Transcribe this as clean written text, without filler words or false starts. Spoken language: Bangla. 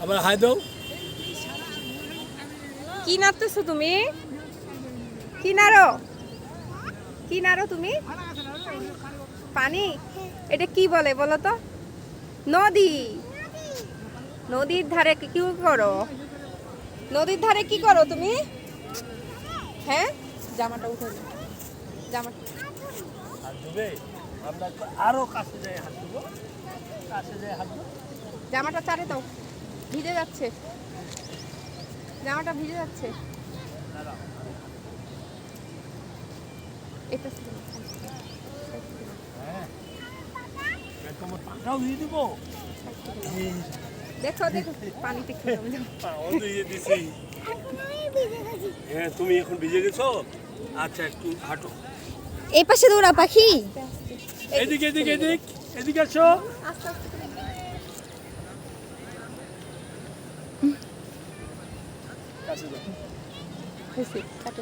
আবার হাই দাও। কি নাড়তেছো তুমি? কি নাড়ো? কি নাড়ো তুমি? পানি? এটা কি বলে বলো তো? নদী। নদীর ধারে কি করো? নদীর ধারে কি করো তুমি? হ্যাঁ, জামাটা উঠে নাও। জামাটা হাত ধুবে? আমরা একটু আরো কাছে যাই হাত ধুবো। কাছে যাই হাত ধুবো। জামাটা চারে দাও, ভিজে যাচ্ছে। জামাটা ভিজে যাচ্ছে। দাঁড়াও। এটা হ্যাঁ। তোমার পাটাও দিয়ে দিবো। দেখো দেখো পানিতে কি জমে যাবে। পাও দিয়ে দিছি। হ্যাঁ, তুমি এখন ভিজে গেছো? আচ্ছা, একটু হাঁটো। এই পাশে দৌড়া পাখি। এদিকে এদিকে এদিক এদিকে আসো। আস্তে আস্তে করে। কাছে যাও। হয়েছে,